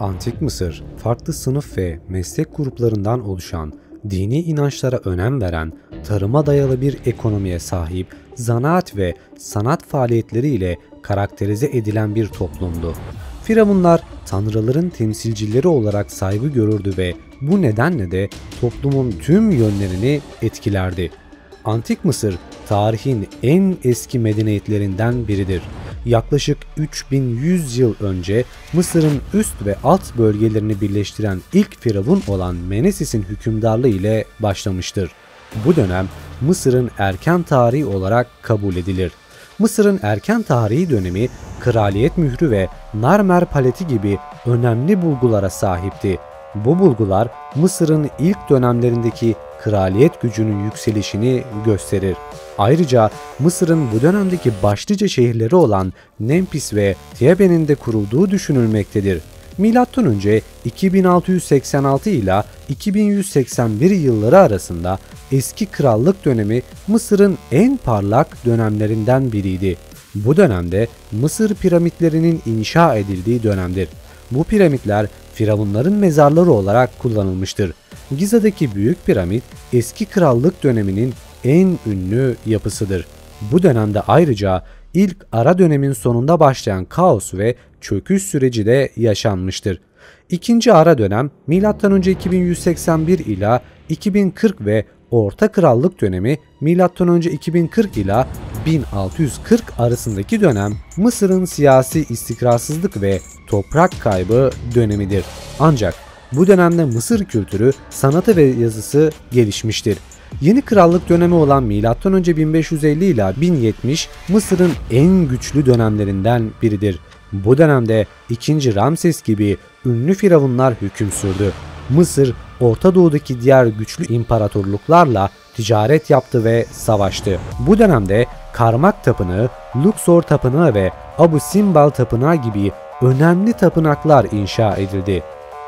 Antik Mısır, farklı sınıf ve meslek gruplarından oluşan, dini inançlara önem veren, tarıma dayalı bir ekonomiye sahip, zanaat ve sanat faaliyetleriyle karakterize edilen bir toplumdu. Firavunlar, tanrıların temsilcileri olarak saygı görürdü ve bu nedenle de toplumun tüm yönlerini etkilerdi. Antik Mısır, tarihin en eski medeniyetlerinden biridir. Yaklaşık 3100 yıl önce Mısır'ın üst ve alt bölgelerini birleştiren ilk firavun olan Menesis'in hükümdarlığı ile başlamıştır. Bu dönem Mısır'ın erken tarihi olarak kabul edilir. Mısır'ın erken tarihi dönemi kraliyet mührü ve Narmer paleti gibi önemli bulgulara sahipti. Bu bulgular Mısır'ın ilk dönemlerindeki kraliyet gücünün yükselişini gösterir. Ayrıca Mısır'ın bu dönemdeki başlıca şehirleri olan Memphis ve Thebe'nin de kurulduğu düşünülmektedir. M.Ö. 2686 ile 2181 yılları arasında eski krallık dönemi Mısır'ın en parlak dönemlerinden biriydi. Bu dönemde Mısır piramitlerinin inşa edildiği dönemdir. Bu piramitler firavunların mezarları olarak kullanılmıştır. Giza'daki Büyük Piramit eski krallık döneminin en ünlü yapısıdır. Bu dönemde ayrıca ilk ara dönemin sonunda başlayan kaos ve çöküş süreci de yaşanmıştır. İkinci ara dönem M.Ö. 2181 ila 2040 ve Orta Krallık dönemi M.Ö. 2040 ila 1640 arasındaki dönem Mısır'ın siyasi istikrarsızlık ve toprak kaybı dönemidir. Ancak bu dönemde Mısır kültürü, sanatı ve yazısı gelişmiştir. Yeni krallık dönemi olan M.Ö. 1550 ila 1070 Mısır'ın en güçlü dönemlerinden biridir. Bu dönemde 2. Ramses gibi ünlü firavunlar hüküm sürdü. Mısır, Orta Doğu'daki diğer güçlü imparatorluklarla ticaret yaptı ve savaştı. Bu dönemde Karmak Tapınağı, Luxor Tapınağı ve Abu Simbel Tapınağı gibi önemli tapınaklar inşa edildi.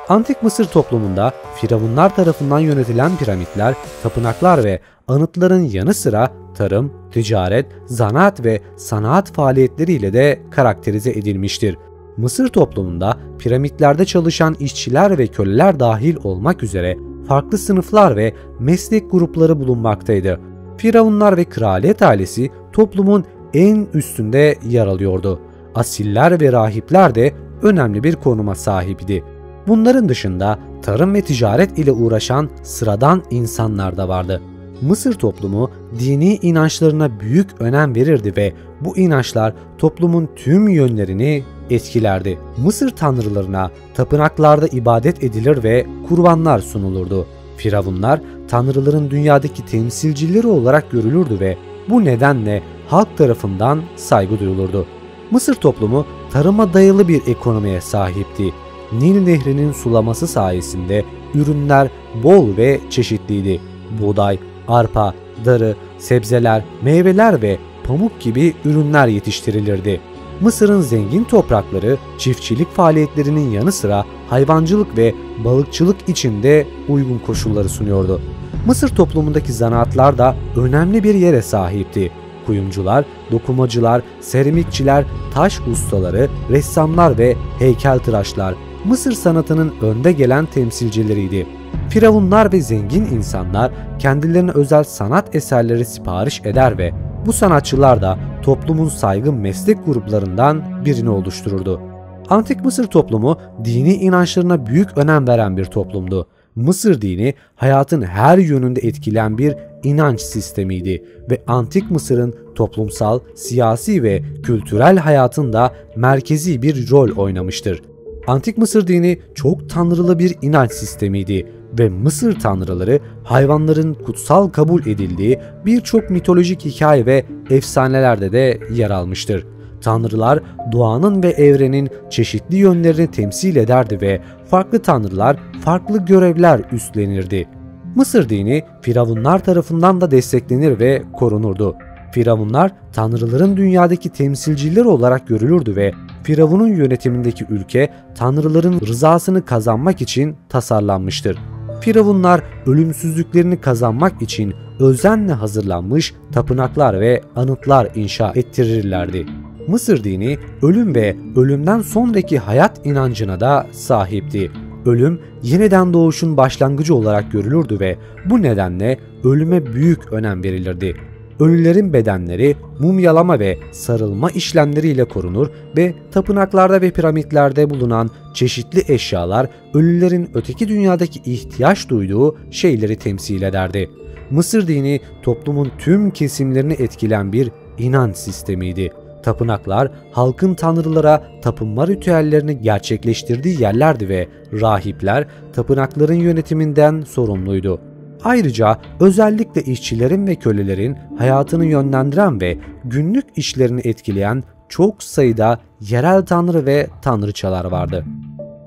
Antik Mısır toplumunda firavunlar tarafından yönetilen piramitler, tapınaklar ve anıtların yanı sıra tarım, ticaret, zanaat ve sanat faaliyetleriyle de karakterize edilmiştir. Mısır toplumunda piramitlerde çalışan işçiler ve köleler dahil olmak üzere farklı sınıflar ve meslek grupları bulunmaktaydı. Firavunlar ve kraliyet ailesi toplumun en üstünde yer alıyordu. Asiller ve rahipler de önemli bir konuma sahipti. Bunların dışında tarım ve ticaret ile uğraşan sıradan insanlar da vardı. Mısır toplumu dini inançlarına büyük önem verirdi ve bu inançlar toplumun tüm yönlerini etkilerdi. Mısır tanrılarına tapınaklarda ibadet edilir ve kurbanlar sunulurdu. Firavunlar tanrıların dünyadaki temsilcileri olarak görülürdü ve bu nedenle halk tarafından saygı duyulurdu. Mısır toplumu tarıma dayalı bir ekonomiye sahipti. Nil Nehri'nin sulaması sayesinde ürünler bol ve çeşitliydi. Buğday, arpa, darı, sebzeler, meyveler ve pamuk gibi ürünler yetiştirilirdi. Mısır'ın zengin toprakları çiftçilik faaliyetlerinin yanı sıra hayvancılık ve balıkçılık için de uygun koşulları sunuyordu. Mısır toplumundaki zanaatlar da önemli bir yere sahipti. Kuyumcular, dokumacılar, seramikçiler, taş ustaları, ressamlar ve heykeltıraşlar Mısır sanatının önde gelen temsilcileriydi. Firavunlar ve zengin insanlar kendilerine özel sanat eserleri sipariş eder ve bu sanatçılar da toplumun saygın meslek gruplarından birini oluştururdu. Antik Mısır toplumu dini inançlarına büyük önem veren bir toplumdu. Mısır dini hayatın her yönünde etkileyen bir inanç sistemiydi ve Antik Mısır'ın toplumsal, siyasi ve kültürel hayatında merkezi bir rol oynamıştır. Antik Mısır dini çok tanrılı bir inanç sistemiydi ve Mısır tanrıları hayvanların kutsal kabul edildiği birçok mitolojik hikaye ve efsanelerde de yer almıştır. Tanrılar doğanın ve evrenin çeşitli yönlerini temsil ederdi ve farklı tanrılar farklı görevler üstlenirdi. Mısır dini firavunlar tarafından da desteklenir ve korunurdu. Firavunlar tanrıların dünyadaki temsilcileri olarak görülürdü ve firavunun yönetimindeki ülke tanrıların rızasını kazanmak için tasarlanmıştır. Firavunlar ölümsüzlüklerini kazanmak için özenle hazırlanmış tapınaklar ve anıtlar inşa ettirirlerdi. Mısır dini ölüm ve ölümden sonraki hayat inancına da sahipti. Ölüm yeniden doğuşun başlangıcı olarak görülürdü ve bu nedenle ölüme büyük önem verilirdi. Ölülerin bedenleri mumyalama ve sarılma işlemleriyle korunur ve tapınaklarda ve piramitlerde bulunan çeşitli eşyalar ölülerin öteki dünyadaki ihtiyaç duyduğu şeyleri temsil ederdi. Mısır dini toplumun tüm kesimlerini etkileyen bir inanç sistemiydi. Tapınaklar halkın tanrılara tapınma ritüellerini gerçekleştirdiği yerlerdi ve rahipler tapınakların yönetiminden sorumluydu. Ayrıca özellikle işçilerin ve kölelerin hayatını yönlendiren ve günlük işlerini etkileyen çok sayıda yerel tanrı ve tanrıçalar vardı.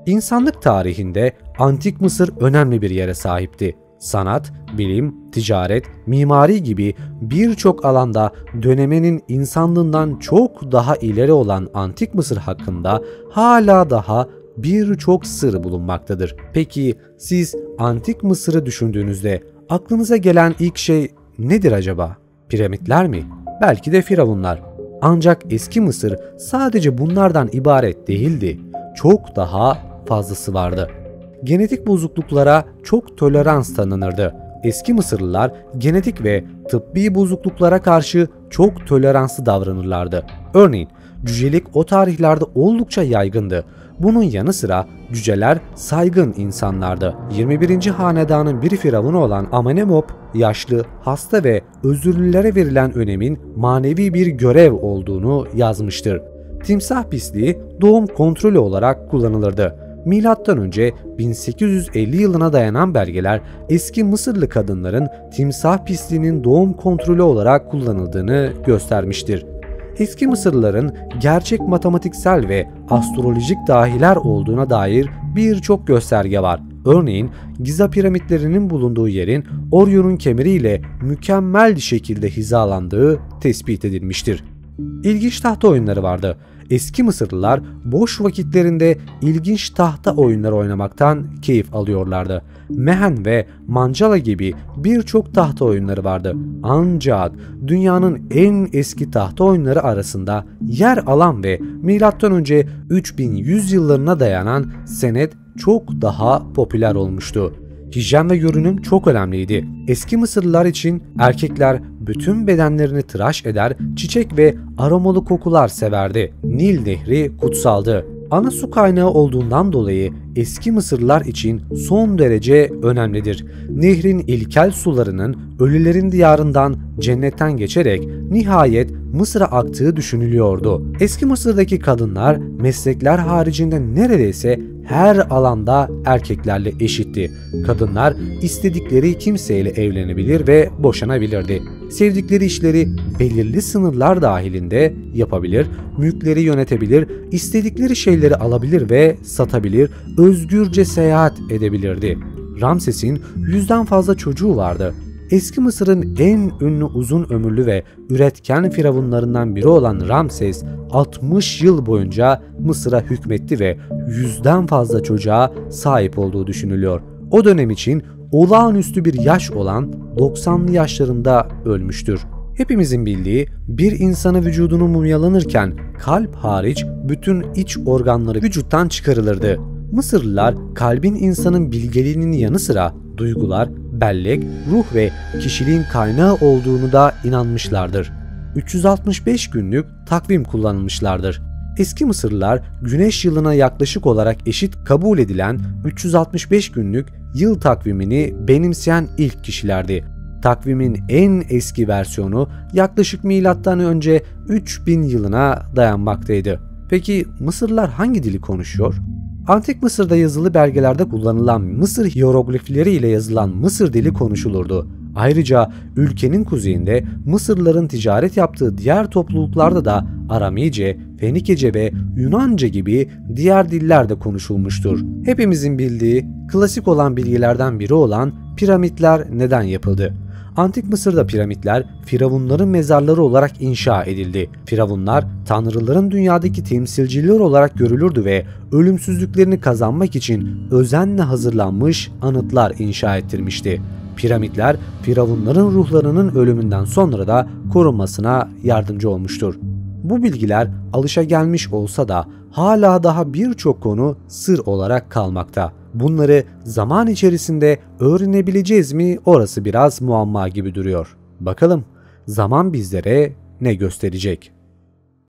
İnsanlık tarihinde Antik Mısır önemli bir yere sahipti. Sanat, bilim, ticaret, mimari gibi birçok alanda döneminin insanlığından çok daha ileri olan Antik Mısır hakkında hala daha birçok sır bulunmaktadır. Peki siz Antik Mısır'ı düşündüğünüzde aklınıza gelen ilk şey nedir acaba? Piramitler mi? Belki de firavunlar. Ancak eski Mısır sadece bunlardan ibaret değildi. Çok daha fazlası vardı. Genetik bozukluklara çok tolerans tanınırdı. Eski Mısırlılar genetik ve tıbbi bozukluklara karşı çok toleranslı davranırlardı. Örneğin cücelik o tarihlerde oldukça yaygındı. Bunun yanı sıra cüceler saygın insanlardı. 21. hanedanın bir firavunu olan Amenemop, yaşlı, hasta ve özürlülere verilen önemin manevi bir görev olduğunu yazmıştır. Timsah pisliği doğum kontrolü olarak kullanılırdı. Milattan önce 1850 yılına dayanan belgeler eski Mısırlı kadınların timsah pisliğinin doğum kontrolü olarak kullanıldığını göstermiştir. Eski Mısırlıların gerçek matematiksel ve astrolojik dahiler olduğuna dair birçok gösterge var. Örneğin Giza piramitlerinin bulunduğu yerin Orion'un kemeriyle mükemmel şekilde hizalandığı tespit edilmiştir. İlginç tahta oyunları vardı. Eski Mısırlılar boş vakitlerinde ilginç tahta oyunları oynamaktan keyif alıyorlardı. Mehen ve Mancala gibi birçok tahta oyunları vardı. Ancak dünyanın en eski tahta oyunları arasında yer alan ve M.Ö. 3100 yıllarına dayanan senet çok daha popüler olmuştu. Hijyen ve görünüm çok önemliydi. Eski Mısırlılar için erkekler bütün bedenlerini tıraş eder, çiçek ve aromalı kokular severdi. Nil Nehri kutsaldı. Ana su kaynağı olduğundan dolayı eski Mısırlılar için son derece önemlidir. Nehrin ilkel sularının ölülerin diyarından cennetten geçerek nihayet Mısır'a aktığı düşünülüyordu. Eski Mısır'daki kadınlar meslekler haricinde neredeyse her alanda erkeklerle eşitti. Kadınlar istedikleri kimseyle evlenebilir ve boşanabilirdi. Sevdikleri işleri belirli sınırlar dahilinde yapabilir, mülkleri yönetebilir, istedikleri şeyleri alabilir ve satabilir, özgürce seyahat edebilirdi. Ramses'in 100'den fazla çocuğu vardı. Eski Mısır'ın en ünlü uzun ömürlü ve üretken firavunlarından biri olan Ramses 60 yıl boyunca Mısır'a hükmetti ve 100'den fazla çocuğa sahip olduğu düşünülüyor. O dönem için olağanüstü bir yaş olan 90'lı yaşlarında ölmüştür. Hepimizin bildiği bir insanı vücudunu mumyalanırken kalp hariç bütün iç organları vücuttan çıkarılırdı. Mısırlılar kalbin insanın bilgeliğinin yanı sıra duygular, bellek, ruh ve kişiliğin kaynağı olduğunu da inanmışlardır. 365 günlük takvim kullanılmışlardır. Eski Mısırlılar güneş yılına yaklaşık olarak eşit kabul edilen 365 günlük yıl takvimini benimseyen ilk kişilerdi. Takvimin en eski versiyonu yaklaşık M.Ö. 3000 yılına dayanmaktaydı. Peki Mısırlılar hangi dili konuşuyor? Antik Mısır'da yazılı belgelerde kullanılan Mısır hiyeroglifleri ile yazılan Mısır dili konuşulurdu. Ayrıca ülkenin kuzeyinde Mısırlıların ticaret yaptığı diğer topluluklarda da Aramice, Fenikece ve Yunanca gibi diğer diller de konuşulmuştur. Hepimizin bildiği klasik olan bilgilerden biri olan piramitler neden yapıldı? Antik Mısır'da piramitler firavunların mezarları olarak inşa edildi. Firavunlar tanrıların dünyadaki temsilciler olarak görülürdü ve ölümsüzlüklerini kazanmak için özenle hazırlanmış anıtlar inşa ettirmişti. Piramitler firavunların ruhlarının ölümünden sonra da korunmasına yardımcı olmuştur. Bu bilgiler alışagelmiş olsa da hala daha birçok konu sır olarak kalmakta. Bunları zaman içerisinde öğrenebileceğiz mi, orası biraz muamma gibi duruyor. Bakalım zaman bizlere ne gösterecek?